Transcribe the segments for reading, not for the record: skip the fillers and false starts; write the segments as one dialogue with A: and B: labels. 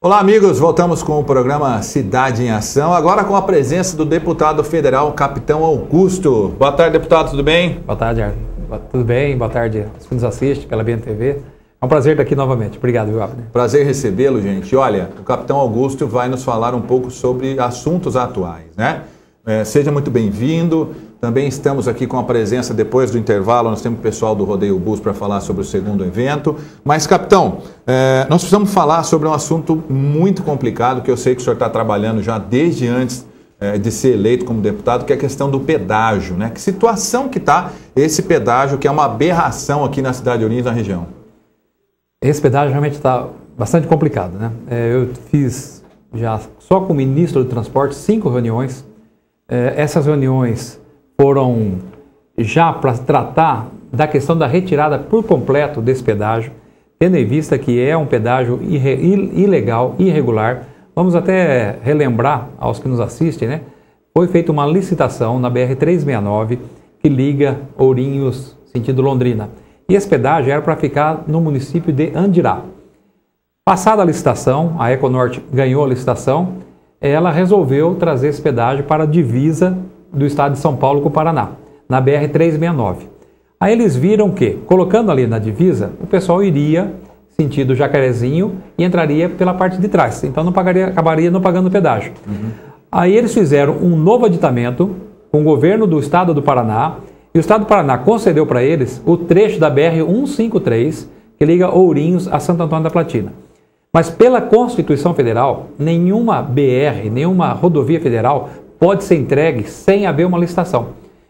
A: Olá, amigos. Voltamos com o programa Cidade em Ação, agora com a presença do deputado federal, Capitão Augusto. Boa tarde, deputado, tudo bem?
B: Boa tarde, Arno. Tudo bem? Boa tarde aos que nos assistem pela BNTV. É um prazer estar aqui novamente. Obrigado, viu, Abner?
A: Prazer recebê-lo, gente. Olha, o Capitão Augusto vai nos falar um pouco sobre assuntos atuais, né? Seja muito bem-vindo. Também estamos aqui com a presença, depois do intervalo, nós temos o pessoal do Rodeio Bus para falar sobre o segundo evento. Mas, capitão, nós precisamos falar sobre um assunto muito complicado, que eu sei que o senhor está trabalhando já desde antes de ser eleito como deputado, que é a questão do pedágio, né? Que situação que está esse pedágio, que é uma aberração aqui na cidade de Ourinhos, na região?
B: Esse pedágio realmente está bastante complicado, né? Eu fiz já, só com o ministro do Transporte, 5 reuniões. Essas reuniões foram já para tratar da questão da retirada por completo desse pedágio, tendo em vista que é um pedágio ilegal, irregular. Vamos até relembrar aos que nos assistem, né? Foi feita uma licitação na BR-369 que liga Ourinhos sentido Londrina. E esse pedágio era para ficar no município de Andirá. Passada a licitação, a Econorte ganhou a licitação, ela resolveu trazer esse pedágio para a divisa do estado de São Paulo com o Paraná, na BR-369. Aí eles viram que, colocando ali na divisa, o pessoal iria sentido Jacarezinho e entraria pela parte de trás. Então acabaria não pagando pedágio. Aí eles fizeram um novo aditamento com o governo do estado do Paraná, e o estado do Paraná concedeu para eles o trecho da BR-153, que liga Ourinhos a Santo Antônio da Platina. Mas pela Constituição Federal, nenhuma BR, nenhuma rodovia federal pode ser entregue sem haver uma licitação.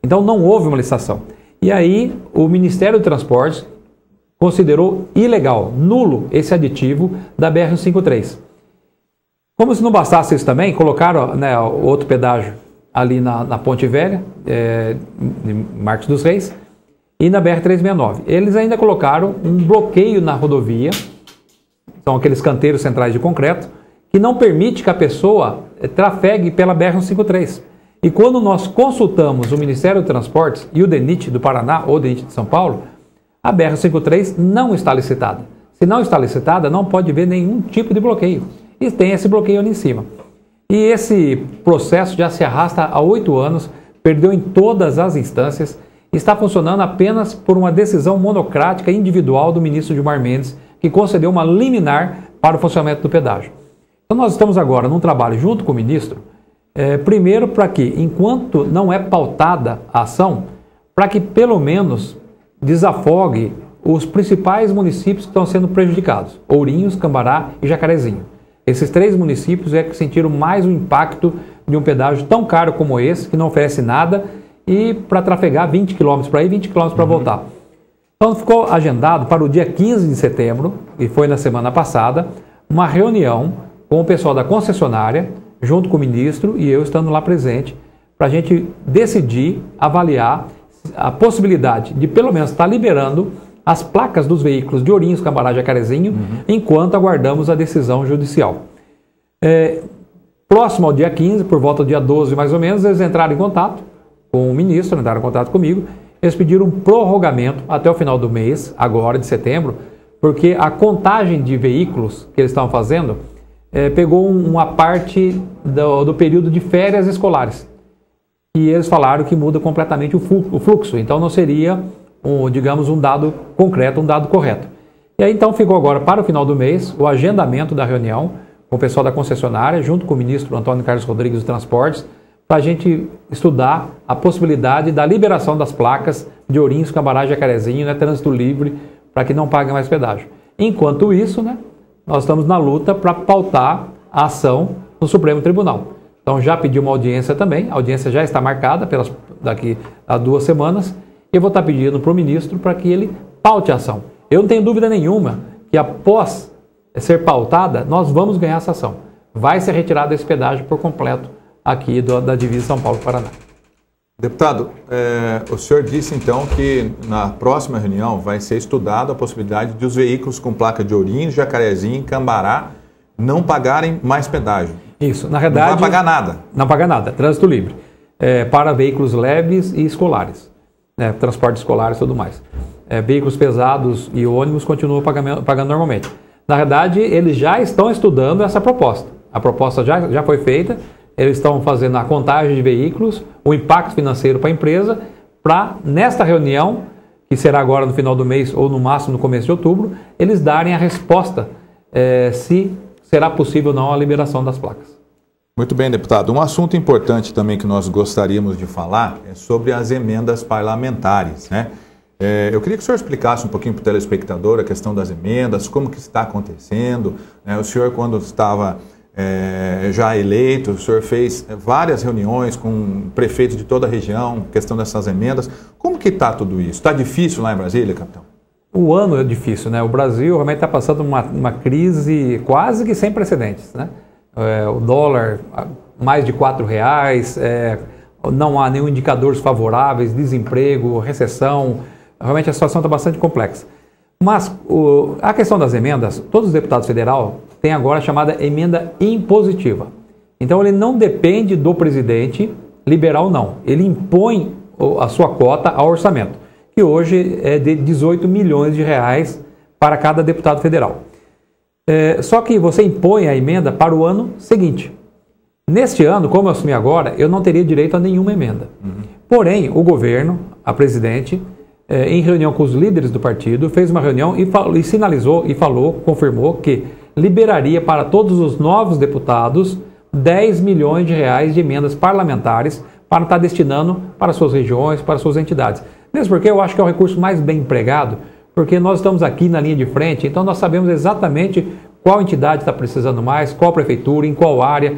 B: Então não houve uma licitação. E aí o Ministério do Transporte considerou ilegal, nulo esse aditivo da BR-153. Como se não bastasse isso também, colocaram, né, outro pedágio ali na Ponte Velha, em Marques dos Reis, e na BR-369. Eles ainda colocaram um bloqueio na rodovia, são aqueles canteiros centrais de concreto, que não permite que a pessoa trafegue pela BR-153. E quando nós consultamos o Ministério do Transportes e o DENIT do Paraná, ou o DENIT de São Paulo, a BR-153 não está licitada. Se não está licitada, não pode haver nenhum tipo de bloqueio. E tem esse bloqueio ali em cima. E esse processo já se arrasta há 8 anos, perdeu em todas as instâncias, está funcionando apenas por uma decisão monocrática individual do ministro Gilmar Mendes, que concedeu uma liminar para o funcionamento do pedágio. Então nós estamos agora num trabalho junto com o ministro, primeiro para que, enquanto não é pautada a ação, para que pelo menos desafogue os principais municípios que estão sendo prejudicados, Ourinhos, Cambará e Jacarezinho. Esses 3 municípios é que sentiram mais o impacto de um pedágio tão caro como esse, que não oferece nada, e para trafegar 20 km para ir, 20 km para voltar. Então ficou agendado para o dia 15 de setembro, e foi na semana passada, uma reunião com o pessoal da concessionária, junto com o ministro e eu estando lá presente, para a gente decidir, avaliar a possibilidade de pelo menos estar liberando as placas dos veículos de Ourinhos, Cambará e Jacarezinho, enquanto aguardamos a decisão judicial. Próximo ao dia 15, por volta do dia 12 mais ou menos, eles entraram em contato com o ministro, entraram em contato comigo, eles pediram um prorrogamento até o final do mês, agora de setembro, porque a contagem de veículos que eles estavam fazendo pegou uma parte do período de férias escolares. E eles falaram que muda completamente o fluxo, então não seria, digamos, um dado concreto, um dado correto. E aí então ficou agora para o final do mês o agendamento da reunião com o pessoal da concessionária, junto com o ministro Antônio Carlos Rodrigues dos Transportes, para a gente estudar a possibilidade da liberação das placas de Ourinhos, Cambará e Jacarezinho, né, trânsito livre, para que não paguem mais pedágio. Enquanto isso, né, nós estamos na luta para pautar a ação no Supremo Tribunal. Então já pedi uma audiência também, a audiência já está marcada daqui a 2 semanas, e eu vou estar pedindo para o ministro para que ele paute a ação. Eu não tenho dúvida nenhuma que após ser pautada, nós vamos ganhar essa ação. Vai ser retirado esse pedágio por completo aqui da divisa São Paulo-Paraná.
A: Deputado, o senhor disse então que na próxima reunião vai ser estudada a possibilidade de os veículos com placa de Ourinhos, Jacarezinho e Cambará não pagarem mais pedágio.
B: Isso, na verdade...
A: Não vai pagar nada.
B: Não paga nada, trânsito livre. Para veículos leves e escolares, transporte escolar e tudo mais. Veículos pesados e ônibus continuam pagando normalmente. Na verdade, eles já estão estudando essa proposta. A proposta já foi feita, eles estão fazendo a contagem de veículos, o impacto financeiro para a empresa, para, nesta reunião, que será agora no final do mês ou no máximo no começo de outubro, eles darem a resposta se será possível ou não a liberação das placas.
A: Muito bem, deputado. Um assunto importante também que nós gostaríamos de falar é sobre as emendas parlamentares, né? Eu queria que o senhor explicasse um pouquinho para o telespectador a questão das emendas, como que está acontecendo, né? O senhor, quando estava já eleito, o senhor fez várias reuniões com prefeitos de toda a região, questão dessas emendas. Como que está tudo isso? Está difícil lá em Brasília, capitão?
B: O ano é difícil, né? O Brasil realmente está passando uma crise quase que sem precedentes, né? O dólar mais de R$4, não há nenhum indicadores favoráveis, desemprego, recessão, realmente a situação está bastante complexa. Mas a questão das emendas, todos os deputados federais têm agora a chamada emenda impositiva. Então ele não depende do presidente liberar ou não, ele impõe a sua cota ao orçamento, que hoje é de R$18 milhões para cada deputado federal. Só que você impõe a emenda para o ano seguinte. Neste ano, como eu assumi agora, eu não teria direito a nenhuma emenda. Porém, o governo, a presidente, em reunião com os líderes do partido, fez uma reunião e sinalizou e confirmou que liberaria para todos os novos deputados R$10 milhões de emendas parlamentares para estar destinando para suas regiões, para suas entidades. Mesmo porque eu acho que é o recurso mais bem empregado, porque nós estamos aqui na linha de frente, então nós sabemos exatamente qual entidade está precisando mais, qual prefeitura, em qual área.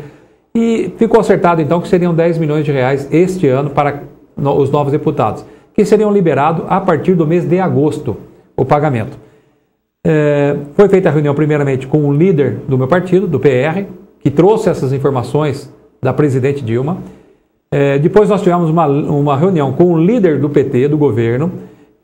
B: E ficou acertado então que seriam R$10 milhões este ano para os novos deputados, que seriam liberados a partir do mês de agosto, o pagamento. Foi feita a reunião primeiramente com o líder do meu partido, do PR, que trouxe essas informações da presidente Dilma. Depois nós tivemos uma reunião com o líder do PT, do governo,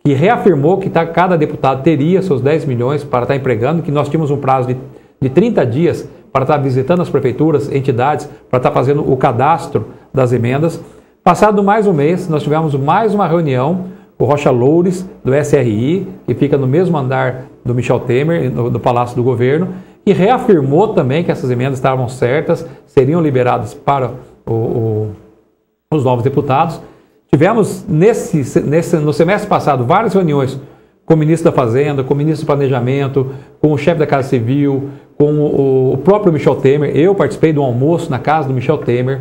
B: que reafirmou que cada deputado teria seus 10 milhões para estar empregando, que nós tínhamos um prazo de 30 dias para estar visitando as prefeituras, entidades, para estar fazendo o cadastro das emendas. Passado mais um mês, nós tivemos mais uma reunião com o Rocha Loures, do SRI, que fica no mesmo andar do Michel Temer, no Palácio do Governo, e reafirmou também que essas emendas estavam certas, seriam liberadas para os novos deputados. Tivemos, no semestre passado, várias reuniões com o ministro da Fazenda, com o ministro do Planejamento, com o chefe da Casa Civil, com o próprio Michel Temer. Eu participei de um almoço na casa do Michel Temer,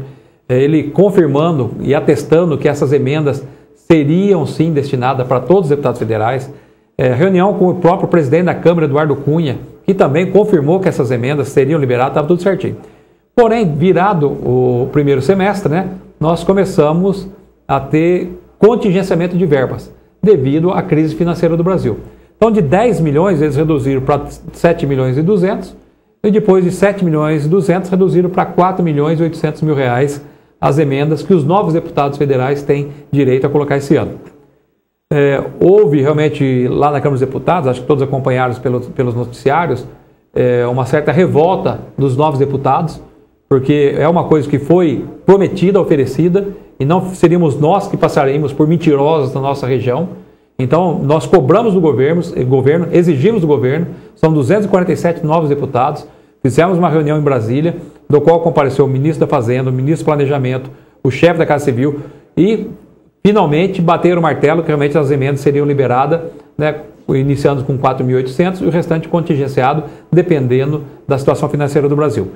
B: ele confirmando e atestando que essas emendas seriam sim destinadas para todos os deputados federais. Reunião com o próprio presidente da Câmara, Eduardo Cunha, que também confirmou que essas emendas seriam liberadas, estava tudo certinho. Porém, virado o primeiro semestre, né, nós começamos a ter contingenciamento de verbas, devido à crise financeira do Brasil. Então, de 10 milhões, eles reduziram para 7 milhões e 200, e depois de 7 milhões e 200, reduziram para 4 milhões e 800 mil reais as emendas que os novos deputados federais têm direito a colocar esse ano. Houve realmente, lá na Câmara dos Deputados, acho que todos acompanharam pelos noticiários, uma certa revolta dos novos deputados, porque é uma coisa que foi prometida, oferecida, e não seríamos nós que passaríamos por mentirosos na nossa região. Então, nós cobramos do governo, exigimos do governo, são 247 novos deputados, fizemos uma reunião em Brasília, do qual compareceu o ministro da Fazenda, o ministro do Planejamento, o chefe da Casa Civil, e finalmente bateram o martelo que realmente as emendas seriam liberadas, né, iniciando com 4.800 e o restante contingenciado, dependendo da situação financeira do Brasil.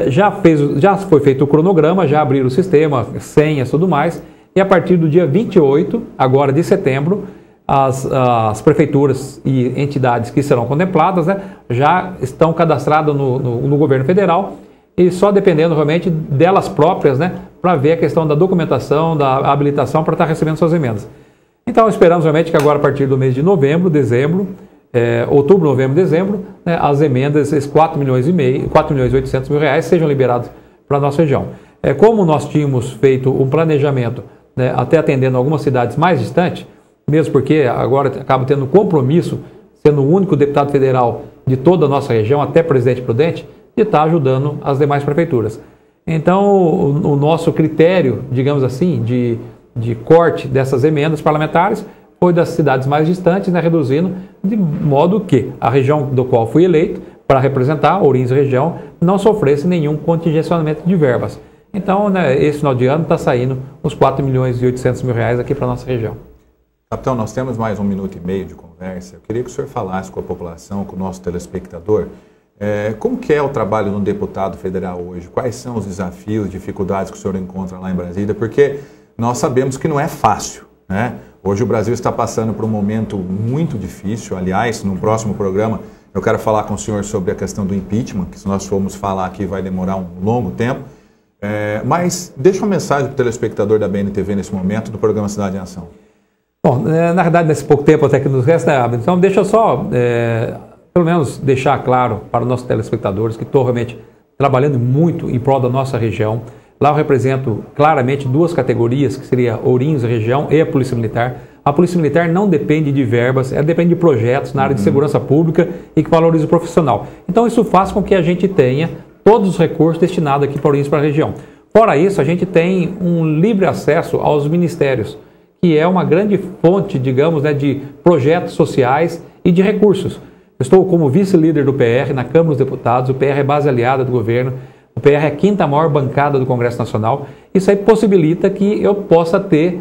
B: Já foi feito o cronograma, já abriram o sistema, senhas e tudo mais, e a partir do dia 28, agora de setembro, as prefeituras e entidades que serão contempladas, né, já estão cadastradas no governo federal, e só dependendo realmente delas próprias, né, para ver a questão da documentação, da habilitação para estar recebendo suas emendas. Então esperamos realmente que agora a partir do mês de novembro, dezembro, outubro, novembro, dezembro, né, as emendas, esses 4 milhões e 800 mil reais sejam liberados para a nossa região. Como nós tínhamos feito um planejamento, né, até atendendo algumas cidades mais distantes, mesmo porque agora acaba tendo compromisso, sendo o único deputado federal de toda a nossa região, até Presidente Prudente, de estar ajudando as demais prefeituras. Então, o nosso critério, digamos assim, de corte dessas emendas parlamentares foi das cidades mais distantes, né, reduzindo, de modo que a região do qual fui eleito para representar, Ourinhos região, não sofresse nenhum contingenciamento de verbas. Então, né, esse final de ano está saindo uns 4 milhões e 800 mil reais aqui para a nossa região.
A: Capitão, nós temos mais 1 minuto e meio de conversa. Eu queria que o senhor falasse com a população, com o nosso telespectador, como que é o trabalho de um deputado federal hoje? Quais são os desafios, dificuldades que o senhor encontra lá em Brasília? Porque nós sabemos que não é fácil, né? Hoje o Brasil está passando por um momento muito difícil. Aliás, no próximo programa eu quero falar com o senhor sobre a questão do impeachment, que se nós formos falar aqui vai demorar um longo tempo. Mas deixa uma mensagem para o telespectador da BNTV nesse momento do programa Cidade em Ação.
B: Bom, na verdade, nesse pouco tempo até que nos resta, então deixa eu só, pelo menos, deixar claro para os nossos telespectadores que estou realmente trabalhando muito em prol da nossa região. Lá eu represento claramente duas categorias, que seria Ourinhos região e a Polícia Militar. A Polícia Militar não depende de verbas, ela depende de projetos na área de segurança pública e que valoriza o profissional. Então isso faz com que a gente tenha todos os recursos destinados aqui para Ourinhos, para a região. Fora isso, a gente tem um livre acesso aos ministérios, que é uma grande fonte, digamos, né, de projetos sociais e de recursos. Eu estou como vice-líder do PR na Câmara dos Deputados, o PR é base aliada do governo, o PR é a 5ª maior bancada do Congresso Nacional. Isso aí possibilita que eu possa ter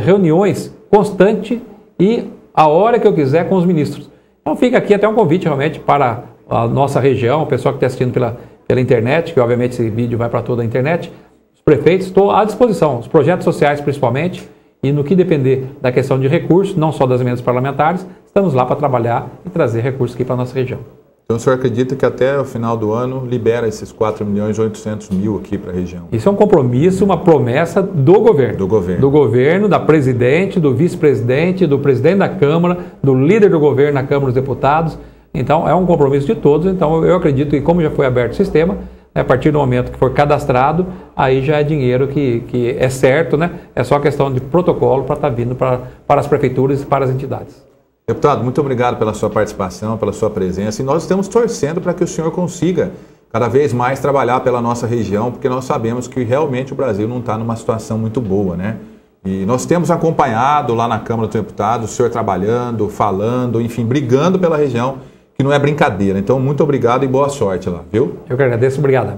B: reuniões constantes e a hora que eu quiser com os ministros. Então fica aqui até um convite realmente para a nossa região, o pessoal que está assistindo pela internet, que obviamente esse vídeo vai para toda a internet, os prefeitos, estou à disposição, os projetos sociais principalmente, e no que depender da questão de recursos, não só das emendas parlamentares, estamos lá para trabalhar e trazer recursos aqui para a nossa região.
A: Então o senhor acredita que até o final do ano libera esses 4 milhões e 800 mil aqui para a região?
B: Isso é um compromisso, uma promessa do governo.
A: Do governo.
B: Do governo, da presidente, do vice-presidente, do presidente da Câmara, do líder do governo na Câmara dos Deputados. Então é um compromisso de todos. Então eu acredito que, como já foi aberto o sistema, a partir do momento que for cadastrado, aí já é dinheiro que é certo, né? É só questão de protocolo para estar vindo para as prefeituras e para as entidades.
A: Deputado, muito obrigado pela sua participação, pela sua presença, e nós estamos torcendo para que o senhor consiga cada vez mais trabalhar pela nossa região, porque nós sabemos que realmente o Brasil não está numa situação muito boa, né? E nós temos acompanhado lá na Câmara dos Deputados o senhor trabalhando, falando, enfim, brigando pela região, que não é brincadeira. Então, muito obrigado e boa sorte lá, viu?
B: Eu que agradeço, obrigado.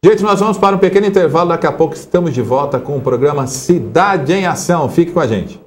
A: Gente, nós vamos para um pequeno intervalo, daqui a pouco estamos de volta com o programa Cidade em Ação. Fique com a gente.